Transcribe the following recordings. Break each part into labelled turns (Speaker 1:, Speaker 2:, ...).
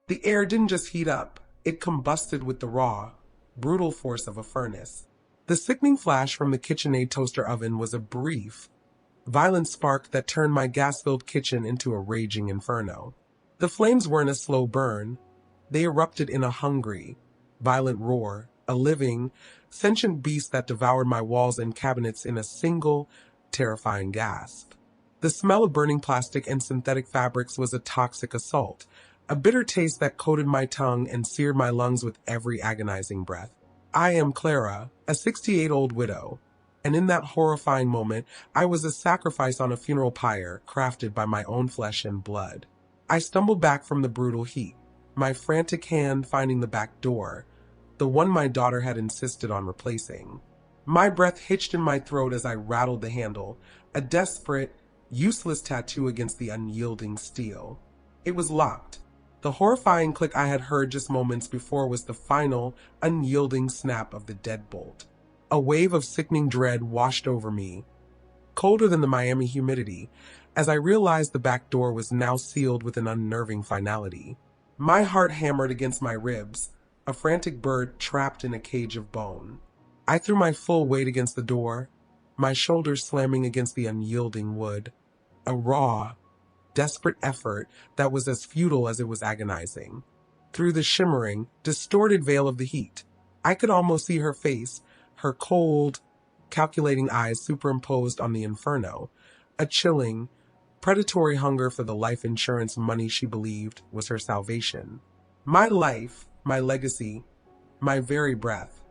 Speaker 1: The air didn't just heat up, it combusted with the raw, brutal force of a furnace. The sickening flash from the KitchenAid toaster oven was a brief, violent spark that turned my gas-filled kitchen into a raging inferno. The flames weren't a slow burn. They erupted in a hungry, violent roar, a living, sentient beast that devoured my walls and cabinets in a single, terrifying gasp. The smell of burning plastic and synthetic fabrics was a toxic assault, a bitter taste that coated my tongue and seared my lungs with every agonizing breath. I am Clara, a 68-year-old widow, and in that horrifying moment, I was a sacrifice on a funeral pyre crafted by my own flesh and blood. I stumbled back from the brutal heat, my frantic hand finding the back door, the one my daughter had insisted on replacing. My breath hitched in my throat as I rattled the handle, a desperate, useless tattoo against the unyielding steel. It was locked. The horrifying click I had heard just moments before was the final, unyielding snap of the deadbolt. A wave of sickening dread washed over me, colder than the Miami humidity, as I realized the back door was now sealed with an unnerving finality. My heart hammered against my ribs, a frantic bird trapped in a cage of bone. I threw my full weight against the door, my shoulders slamming against the unyielding wood. A raw, desperate effort that was as futile as it was agonizing. Through the shimmering, distorted veil of the heat, I could almost see her face, her cold, calculating eyes superimposed on the inferno, a chilling, predatory hunger for the life insurance money she believed was her salvation. My life, my legacy, my very breath,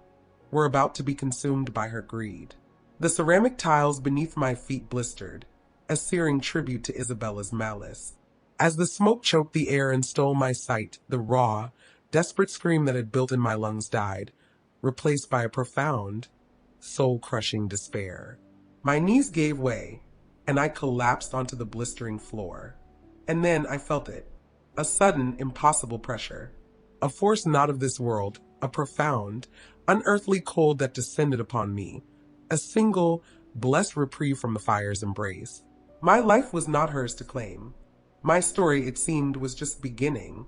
Speaker 1: were about to be consumed by her greed. The ceramic tiles beneath my feet blistered, a searing tribute to Isabella's malice. As the smoke choked the air and stole my sight, the raw, desperate scream that had built in my lungs died, replaced by a profound, soul-crushing despair. My knees gave way, and I collapsed onto the blistering floor. And then I felt it, a sudden, impossible pressure, a force not of this world, a profound, unearthly cold that descended upon me, a single, blessed reprieve from the fire's embrace. My life was not hers to claim. My story, it seemed, was just beginning.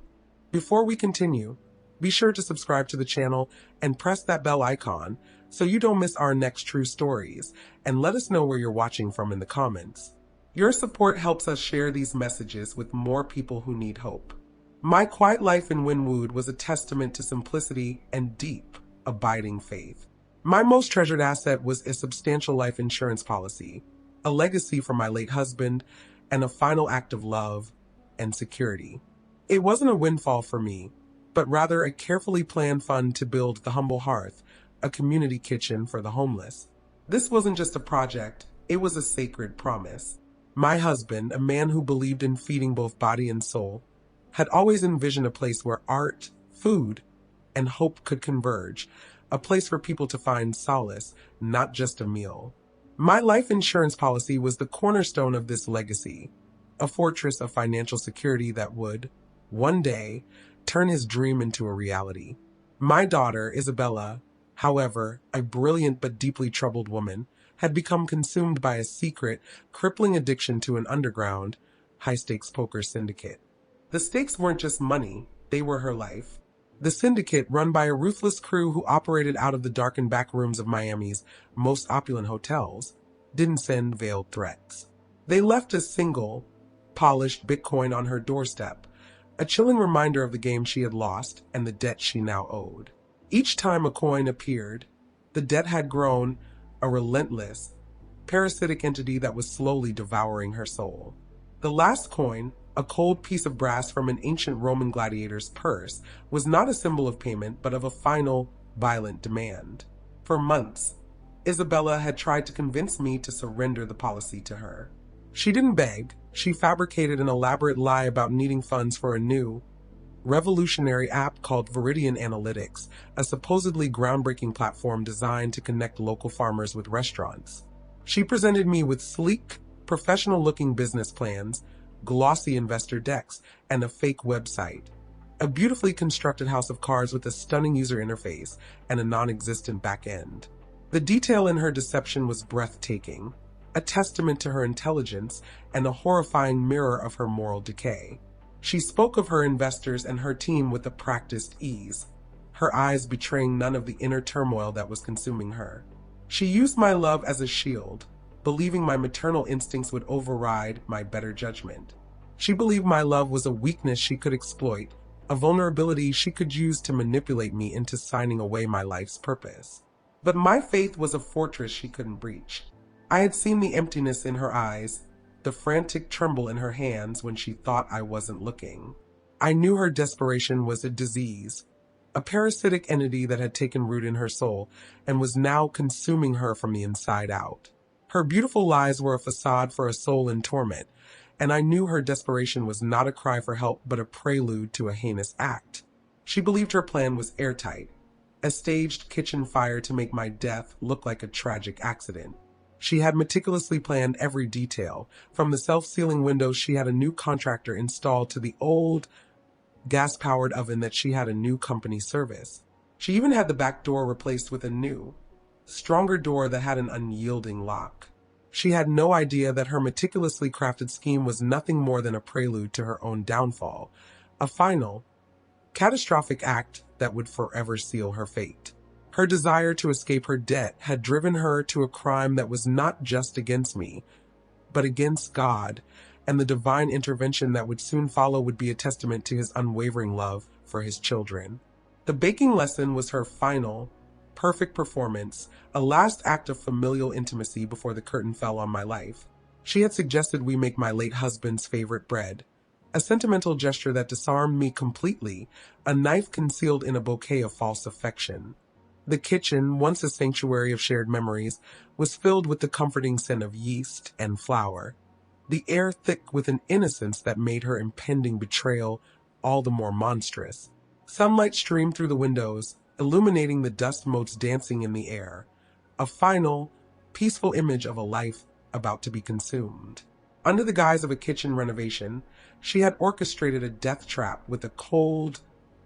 Speaker 1: Before we continue, be sure to subscribe to the channel and press that bell icon so you don't miss our next true stories, and let us know where you're watching from in the comments. Your support helps us share these messages with more people who need hope. My quiet life in Wynwood was a testament to simplicity and deep, abiding faith. My most treasured asset was a substantial life insurance policy, a legacy from my late husband, and a final act of love and security. It wasn't a windfall for me, but rather a carefully planned fund to build the Humble Hearth, a community kitchen for the homeless. This wasn't just a project, it was a sacred promise. My husband, a man who believed in feeding both body and soul, had always envisioned a place where art, food, and hope could converge, a place for people to find solace, not just a meal. My life insurance policy was the cornerstone of this legacy, a fortress of financial security that would, one day, turn his dream into a reality. My daughter, Isabella, however, a brilliant but deeply troubled woman, had become consumed by a secret, crippling addiction to an underground, high-stakes poker syndicate. The stakes weren't just money, they were her life. The syndicate, run by a ruthless crew who operated out of the darkened back rooms of Miami's most opulent hotels, didn't send veiled threats. They left a single, polished Bitcoin on her doorstep, a chilling reminder of the game she had lost and the debt she now owed. Each time a coin appeared, the debt had grown, a relentless, parasitic entity that was slowly devouring her soul. The last coin, a cold piece of brass from an ancient Roman gladiator's purse, was not a symbol of payment, but of a final, violent demand. For months, Isabella had tried to convince me to surrender the policy to her. She didn't beg. She fabricated an elaborate lie about needing funds for a new, revolutionary app called Viridian Analytics, a supposedly groundbreaking platform designed to connect local farmers with restaurants. She presented me with sleek, professional-looking business plans, glossy investor decks, and a fake website. A beautifully constructed house of cards with a stunning user interface and a non-existent back end. The detail in her deception was breathtaking, a testament to her intelligence and a horrifying mirror of her moral decay. She spoke of her investors and her team with a practiced ease, her eyes betraying none of the inner turmoil that was consuming her. She used my love as a shield, believing my maternal instincts would override my better judgment. She believed my love was a weakness she could exploit, a vulnerability she could use to manipulate me into signing away my life's purpose. But my faith was a fortress she couldn't breach. I had seen the emptiness in her eyes, the frantic tremble in her hands when she thought I wasn't looking. I knew her desperation was a disease, a parasitic entity that had taken root in her soul and was now consuming her from the inside out. Her beautiful lies were a facade for a soul in torment, and I knew her desperation was not a cry for help but a prelude to a heinous act. She believed her plan was airtight, a staged kitchen fire to make my death look like a tragic accident. She had meticulously planned every detail. From the self-sealing windows she had a new contractor installed to the old gas-powered oven that she had a new company service. She even had the back door replaced with a new, stronger door that had an unyielding lock. She had no idea that her meticulously crafted scheme was nothing more than a prelude to her own downfall, a final, catastrophic act that would forever seal her fate. Her desire to escape her debt had driven her to a crime that was not just against me, but against God, and the divine intervention that would soon follow would be a testament to his unwavering love for his children. The baking lesson was her final, perfect performance, a last act of familial intimacy before the curtain fell on my life. She had suggested we make my late husband's favorite bread, a sentimental gesture that disarmed me completely, a knife concealed in a bouquet of false affection. The kitchen, once a sanctuary of shared memories, was filled with the comforting scent of yeast and flour, the air thick with an innocence that made her impending betrayal all the more monstrous. Sunlight streamed through the windows, illuminating the dust motes dancing in the air, a final, peaceful image of a life about to be consumed. Under the guise of a kitchen renovation, she had orchestrated a death trap with a cold,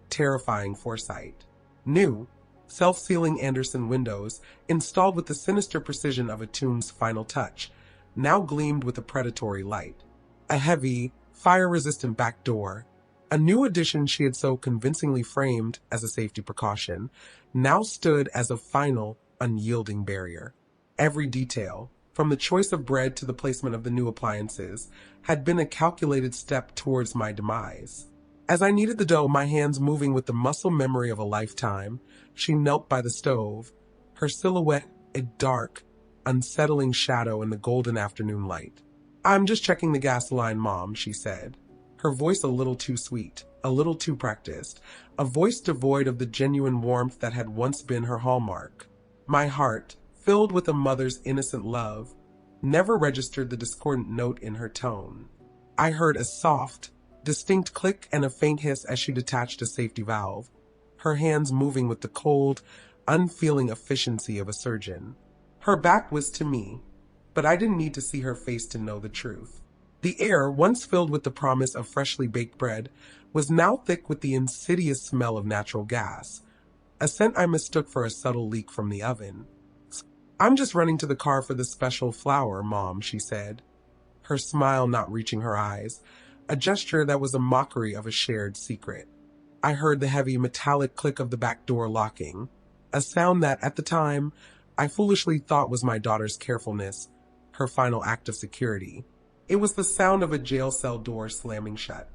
Speaker 1: terrifying foresight. New, self-sealing Anderson windows, installed with the sinister precision of a tomb's final touch, now gleamed with a predatory light. A heavy, fire-resistant back door, a new addition she had so convincingly framed as a safety precaution, now stood as a final, unyielding barrier. Every detail, from the choice of bread to the placement of the new appliances, had been a calculated step towards my demise. As I kneaded the dough, my hands moving with the muscle memory of a lifetime, she knelt by the stove, her silhouette a dark, unsettling shadow in the golden afternoon light. "I'm just checking the gas line, Mom," she said, her voice a little too sweet, a little too practiced, a voice devoid of the genuine warmth that had once been her hallmark. My heart, filled with a mother's innocent love, never registered the discordant note in her tone. I heard a soft, distinct click and a faint hiss as she detached a safety valve, her hands moving with the cold, unfeeling efficiency of a surgeon. Her back was to me, but I didn't need to see her face to know the truth. The air, once filled with the promise of freshly baked bread, was now thick with the insidious smell of natural gas, a scent I mistook for a subtle leak from the oven. "I'm just running to the car for the special flour, Mom," she said, her smile not reaching her eyes, a gesture that was a mockery of a shared secret. I heard the heavy metallic click of the back door locking, a sound that, at the time, I foolishly thought was my daughter's carefulness, her final act of security. It was the sound of a jail cell door slamming shut.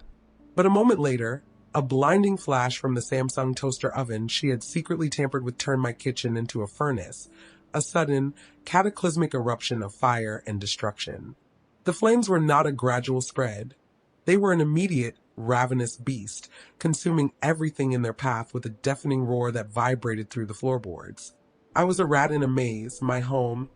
Speaker 1: But a moment later, a blinding flash from the Samsung toaster oven she had secretly tampered with turned my kitchen into a furnace, a sudden, cataclysmic eruption of fire and destruction. The flames were not a gradual spread. They were an immediate, ravenous beast, consuming everything in their path with a deafening roar that vibrated through the floorboards. I was a rat in a maze, my home,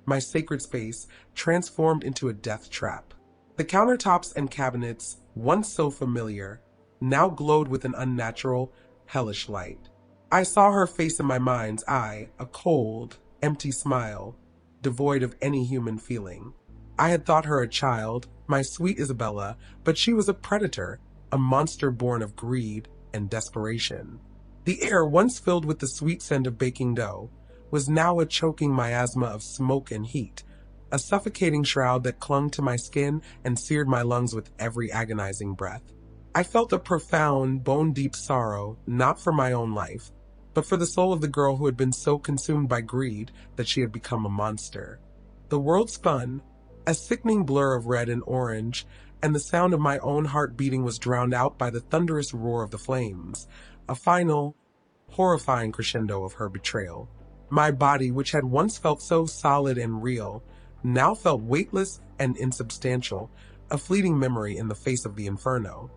Speaker 1: my sacred space, transformed into a death trap. The countertops and cabinets, once so familiar, now glowed with an unnatural, hellish light. I saw her face in my mind's eye, a cold, empty smile, devoid of any human feeling. I had thought her a child, my sweet Isabella, but she was a predator, a monster born of greed and desperation. The air, once filled with the sweet scent of baking dough, was now a choking miasma of smoke and heat, a suffocating shroud that clung to my skin and seared my lungs with every agonizing breath. I felt a profound, bone-deep sorrow, not for my own life, but for the soul of the girl who had been so consumed by greed that she had become a monster. The world spun, a sickening blur of red and orange, and the sound of my own heart beating was drowned out by the thunderous roar of the flames, a final, horrifying crescendo of her betrayal. My body, which had once felt so solid and real, now felt weightless and insubstantial, a fleeting memory in the face of the inferno.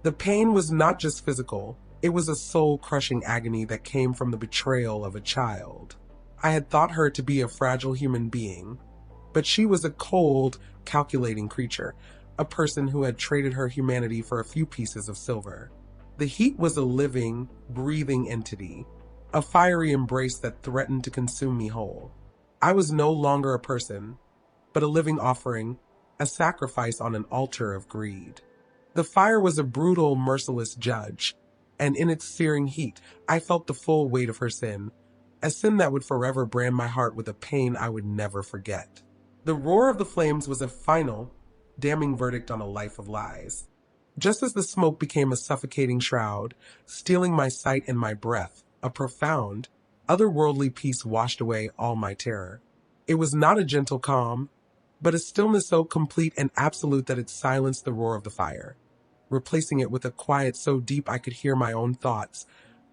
Speaker 1: The pain was not just physical, it was a soul-crushing agony that came from the betrayal of a child. I had thought her to be a fragile human being, but she was a cold, calculating creature, a person who had traded her humanity for a few pieces of silver. The heat was a living, breathing entity, a fiery embrace that threatened to consume me whole. I was no longer a person, but a living offering, a sacrifice on an altar of greed. The fire was a brutal, merciless judge, and in its searing heat, I felt the full weight of her sin, a sin that would forever brand my heart with a pain I would never forget. The roar of the flames was a final, damning verdict on a life of lies. Just as the smoke became a suffocating shroud, stealing my sight and my breath, a profound, otherworldly peace washed away all my terror. It was not a gentle calm, but a stillness so complete and absolute that it silenced the roar of the fire, replacing it with a quiet so deep I could hear my own thoughts,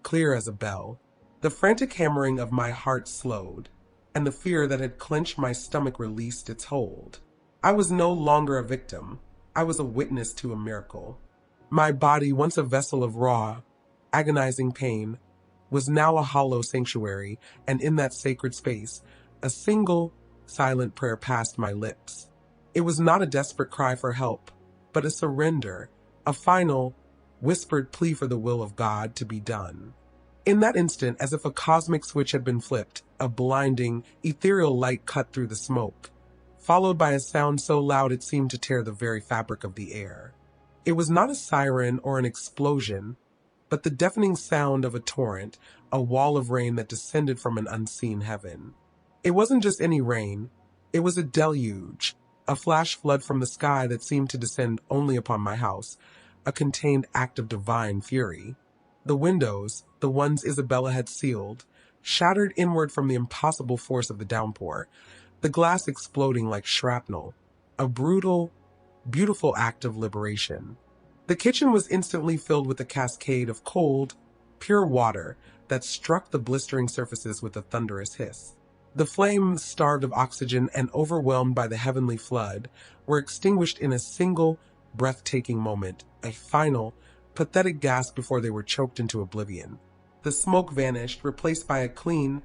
Speaker 1: clear as a bell. The frantic hammering of my heart slowed, and the fear that had clenched my stomach released its hold. I was no longer a victim. I was a witness to a miracle. My body, once a vessel of raw, agonizing pain, was now a hollow sanctuary, and in that sacred space, a single, silent prayer passed my lips. It was not a desperate cry for help, but a surrender, a final, whispered plea for the will of God to be done. In that instant, as if a cosmic switch had been flipped, a blinding, ethereal light cut through the smoke, followed by a sound so loud it seemed to tear the very fabric of the air. It was not a siren or an explosion, but the deafening sound of a torrent, a wall of rain that descended from an unseen heaven. It wasn't just any rain, it was a deluge, a flash flood from the sky that seemed to descend only upon my house, a contained act of divine fury. The windows, the ones Isabella had sealed, shattered inward from the impossible force of the downpour, the glass exploding like shrapnel, a brutal, beautiful act of liberation. The kitchen was instantly filled with a cascade of cold, pure water that struck the blistering surfaces with a thunderous hiss. The flames, starved of oxygen and overwhelmed by the heavenly flood, were extinguished in a single, breathtaking moment, a final, pathetic gasp before they were choked into oblivion. The smoke vanished, replaced by a clean,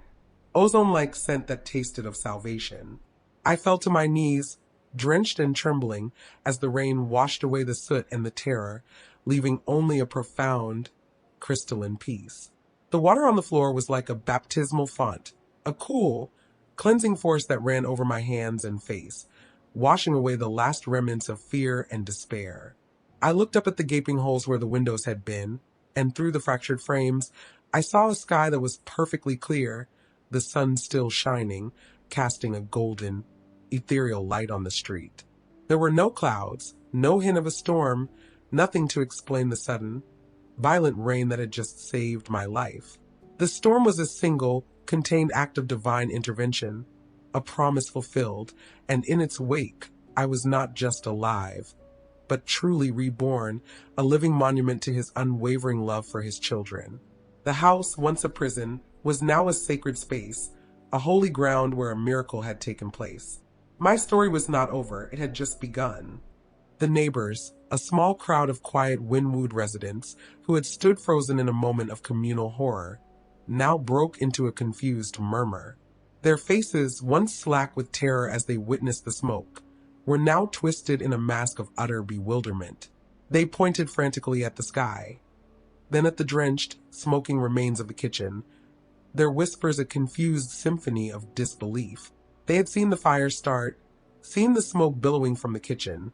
Speaker 1: ozone-like scent that tasted of salvation. I fell to my knees, drenched and trembling, as the rain washed away the soot and the terror, leaving only a profound, crystalline peace. The water on the floor was like a baptismal font, a cool, cleansing force that ran over my hands and face, washing away the last remnants of fear and despair. I looked up at the gaping holes where the windows had been, and through the fractured frames, I saw a sky that was perfectly clear, the sun still shining, casting a golden, ethereal light on the street. There were no clouds, no hint of a storm, nothing to explain the sudden, violent rain that had just saved my life. The storm was a single, contained act of divine intervention, a promise fulfilled, and in its wake, I was not just alive, but truly reborn, a living monument to his unwavering love for his children. The house, once a prison, was now a sacred space, a holy ground where a miracle had taken place. My story was not over, it had just begun. The neighbors, a small crowd of quiet Wynwood residents who had stood frozen in a moment of communal horror, now broke into a confused murmur. Their faces, once slack with terror as they witnessed the smoke, were now twisted in a mask of utter bewilderment. They pointed frantically at the sky, then at the drenched, smoking remains of the kitchen, their whispers a confused symphony of disbelief. They had seen the fire start, seen the smoke billowing from the kitchen,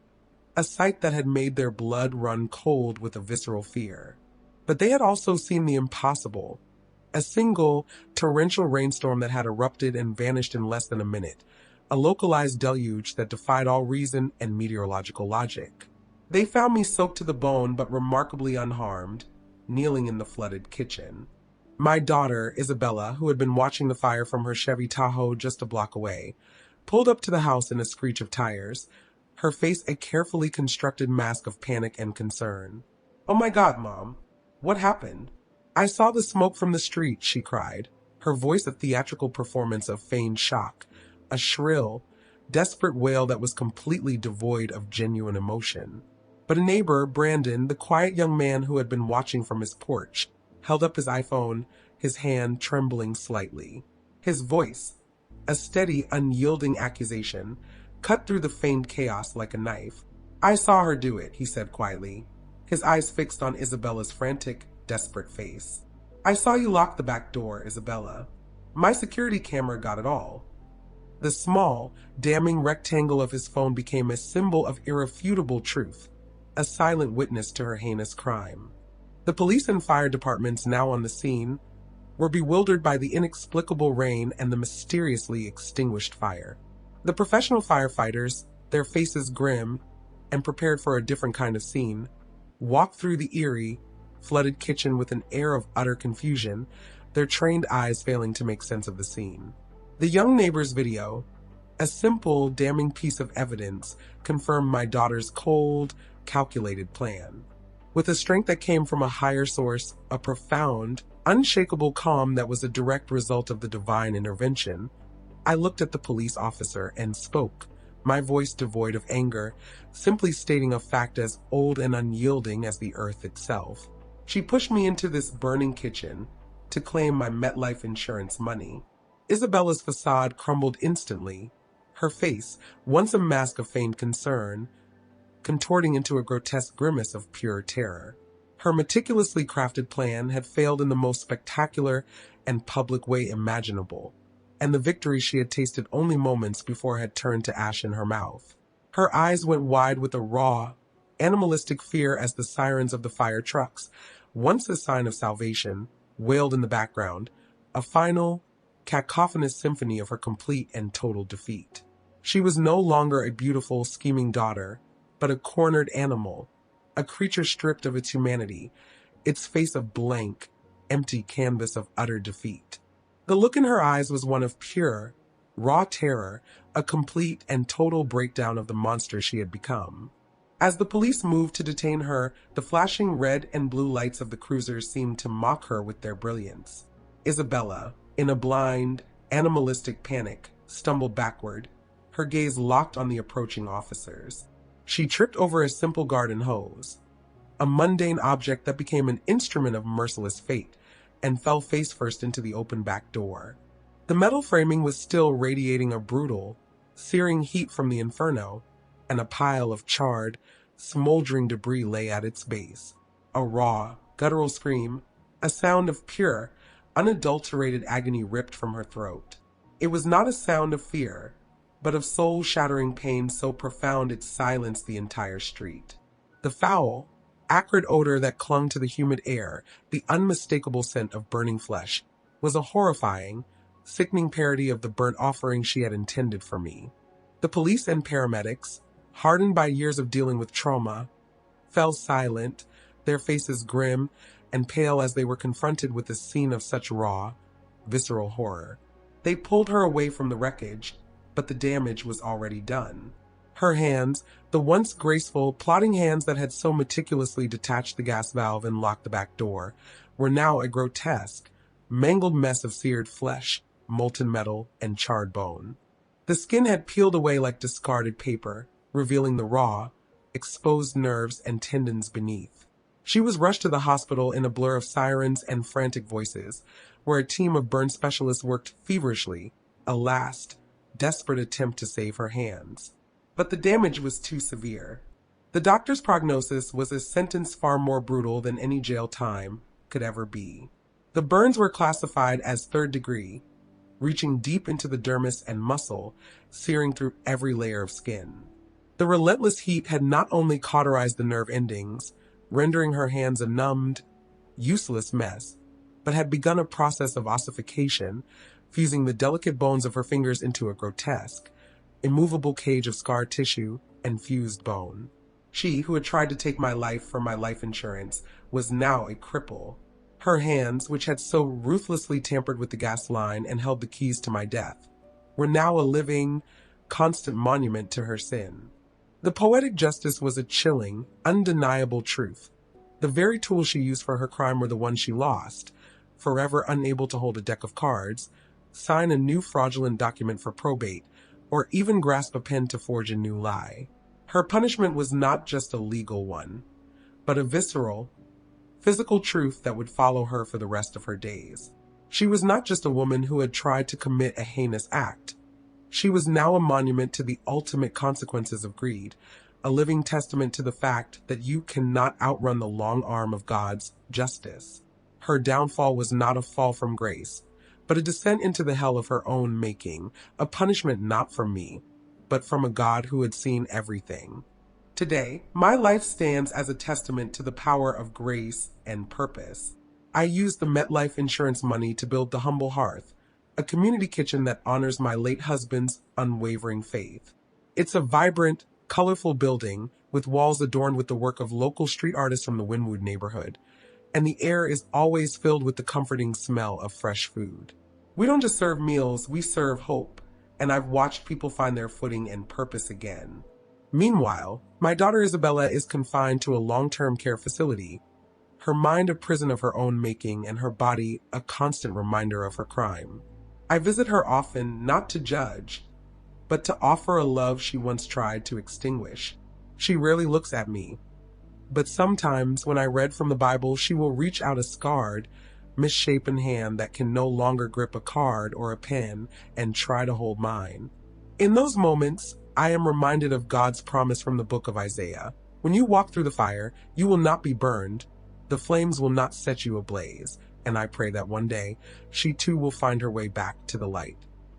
Speaker 1: a sight that had made their blood run cold with a visceral fear. But they had also seen the impossible, a single, torrential rainstorm that had erupted and vanished in less than a minute, a localized deluge that defied all reason and meteorological logic. They found me soaked to the bone but remarkably unharmed, kneeling in the flooded kitchen. My daughter, Isabella, who had been watching the fire from her Chevy Tahoe just a block away, pulled up to the house in a screech of tires, her face a carefully constructed mask of panic and concern. "Oh my God, Mom. What happened?" "I saw the smoke from the street," she cried, her voice a theatrical performance of feigned shock, a shrill, desperate wail that was completely devoid of genuine emotion. But a neighbor, Brandon, the quiet young man who had been watching from his porch, held up his iPhone, his hand trembling slightly. His voice, a steady, unyielding accusation, cut through the feigned chaos like a knife. "I saw her do it," he said quietly, his eyes fixed on Isabella's frantic, desperate face. "I saw you lock the back door, Isabella. My security camera got it all." The small, damning rectangle of his phone became a symbol of irrefutable truth, a silent witness to her heinous crime. The police and fire departments now on the scene were bewildered by the inexplicable rain and the mysteriously extinguished fire. The professional firefighters, their faces grim and prepared for a different kind of scene, walked through the eerie, flooded kitchen with an air of utter confusion, their trained eyes failing to make sense of the scene. The young neighbor's video, a simple, damning piece of evidence, confirmed my daughter's cold, calculated plan. With a strength that came from a higher source, a profound, unshakable calm that was a direct result of the divine intervention, I looked at the police officer and spoke, my voice devoid of anger, simply stating a fact as old and unyielding as the earth itself. She pushed me into this burning kitchen to claim my MetLife insurance money. Isabella's facade crumbled instantly, her face, once a mask of feigned concern, contorting into a grotesque grimace of pure terror. Her meticulously crafted plan had failed in the most spectacular and public way imaginable, and the victory she had tasted only moments before had turned to ash in her mouth. Her eyes went wide with a raw, animalistic fear as the sirens of the fire trucks, once a sign of salvation, wailed in the background, a final, cacophonous symphony of her complete and total defeat. She was no longer a beautiful, scheming daughter, but a cornered animal, a creature stripped of its humanity, its face a blank, empty canvas of utter defeat. The look in her eyes was one of pure, raw terror, a complete and total breakdown of the monster she had become. As the police moved to detain her, the flashing red and blue lights of the cruisers seemed to mock her with their brilliance. Isabella, in a blind, animalistic panic, stumbled backward, her gaze locked on the approaching officers. She tripped over a simple garden hose, a mundane object that became an instrument of merciless fate, and fell face first into the open back door. The metal framing was still radiating a brutal, searing heat from the inferno, and a pile of charred, smoldering debris lay at its base. A raw, guttural scream, a sound of pure, unadulterated agony ripped from her throat. It was not a sound of fear, but of soul-shattering pain so profound it silenced the entire street. The foul, acrid odor that clung to the humid air, the unmistakable scent of burning flesh, was a horrifying, sickening parody of the burnt offering she had intended for me. The police and paramedics, hardened by years of dealing with trauma, fell silent, their faces grim and pale as they were confronted with a scene of such raw, visceral horror. They pulled her away from the wreckage, but the damage was already done. Her hands, the once graceful, plodding hands that had so meticulously detached the gas valve and locked the back door, were now a grotesque, mangled mess of seared flesh, molten metal, and charred bone. The skin had peeled away like discarded paper, revealing the raw, exposed nerves and tendons beneath. She was rushed to the hospital in a blur of sirens and frantic voices, where a team of burn specialists worked feverishly, a last, desperate attempt to save her hands. But the damage was too severe. The doctor's prognosis was a sentence far more brutal than any jail time could ever be. The burns were classified as third degree, reaching deep into the dermis and muscle, searing through every layer of skin. The relentless heat had not only cauterized the nerve endings, rendering her hands a numbed, useless mess, but had begun a process of ossification, fusing the delicate bones of her fingers into a grotesque, immovable cage of scar tissue and fused bone. She, who had tried to take my life for my life insurance, was now a cripple. Her hands, which had so ruthlessly tampered with the gas line and held the keys to my death, were now a living, constant monument to her sin. The poetic justice was a chilling, undeniable truth. The very tools she used for her crime were the ones she lost, forever unable to hold a deck of cards, sign a new fraudulent document for probate, or even grasp a pen to forge a new lie. Her punishment was not just a legal one, but a visceral, physical truth that would follow her for the rest of her days. She was not just a woman who had tried to commit a heinous act. She was now a monument to the ultimate consequences of greed, a living testament to the fact that you cannot outrun the long arm of God's justice. Her downfall was not a fall from grace, but a descent into the hell of her own making, a punishment not from me, but from a God who had seen everything. Today, my life stands as a testament to the power of grace and purpose. I used the MetLife insurance money to build the Humble Hearth, a community kitchen that honors my late husband's unwavering faith. It's a vibrant, colorful building with walls adorned with the work of local street artists from the Wynwood neighborhood, and the air is always filled with the comforting smell of fresh food. We don't just serve meals, we serve hope, and I've watched people find their footing and purpose again. Meanwhile, my daughter Isabella is confined to a long-term care facility, her mind a prison of her own making and her body a constant reminder of her crime. I visit her often, not to judge, but to offer a love she once tried to extinguish. She rarely looks at me, but sometimes when I read from the Bible, she will reach out a scarred, misshapen hand that can no longer grip a card or a pen and try to hold mine. In those moments, I am reminded of God's promise from the book of Isaiah. When you walk through the fire, you will not be burned. The flames will not set you ablaze. And I pray that one day, she too will find her way back to the light.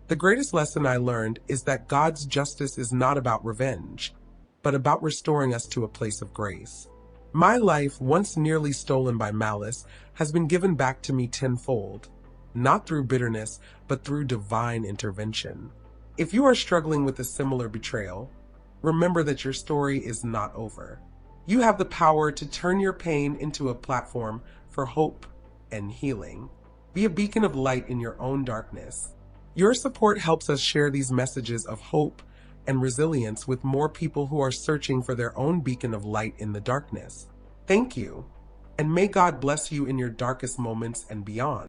Speaker 1: The greatest lesson I learned is that God's justice is not about revenge, but about restoring us to a place of grace. My life, once nearly stolen by malice, has been given back to me tenfold, not through bitterness, but through divine intervention. If you are struggling with a similar betrayal, remember that your story is not over. You have the power to turn your pain into a platform for hope and healing. Be a beacon of light in your own darkness. Your support helps us share these messages of hope and resilience with more people who are searching for their own beacon of light in the darkness. Thank you, and may God bless you in your darkest moments and beyond.